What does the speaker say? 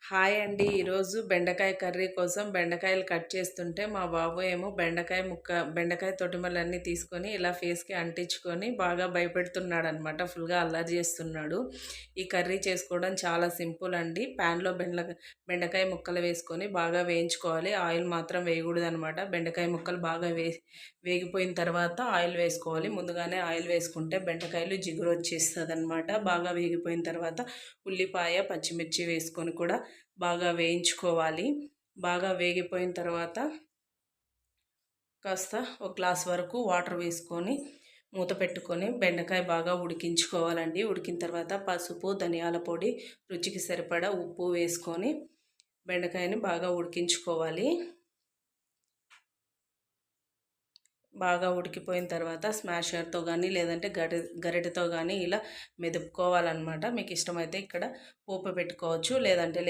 Hi అండి. ఈరోజు బెండకాయ కర్రీ కోసం బెండకాయలు కట్ చేస్తుంటే మా బాబు ఏమో బెండకాయ తొడిమలన్నీ తీసుకొని ఇలా ఫేస్కి అంటించుకొని బాగా భయపెడుతున్నాడనమాట. ఫుల్గా అల్లరి చేస్తున్నాడు. ఈ కర్రీ చేసుకోవడం చాలా సింపుల్ అండి. ప్యాన్లో బెండకాయ ముక్కలు వేసుకొని బాగా వేయించుకోవాలి. ఆయిల్ మాత్రం వేయకూడదనమాట. బెండకాయ ముక్కలు బాగా వేగిపోయిన తర్వాత ఆయిల్ వేసుకోవాలి. ముందుగానే ఆయిల్ వేసుకుంటే బెండకాయలు జిగురు వచ్చేస్తుంది అనమాట. బాగా వేగిపోయిన తర్వాత ఉల్లిపాయ పచ్చిమిర్చి వేసుకొని కూడా బాగా వేయించుకోవాలి. బాగా వేగిపోయిన తర్వాత కాస్త ఒక గ్లాస్ వరకు వాటర్ వేసుకొని మూత పెట్టుకొని బెండకాయ బాగా ఉడికించుకోవాలండి. ఉడికిన తర్వాత పసుపు, ధనియాల పొడి, రుచికి సరిపడా ఉప్పు వేసుకొని బెండకాయని బాగా ఉడికించుకోవాలి. బాగా ఉడికిపోయిన తర్వాత స్మాషర్తో కానీ లేదంటే గరిటెతో కానీ ఇలా మెదుపుకోవాలన్నమాట. మీకు ఇష్టమైతే ఇక్కడ పోపు పెట్టుకోవచ్చు, లేదంటే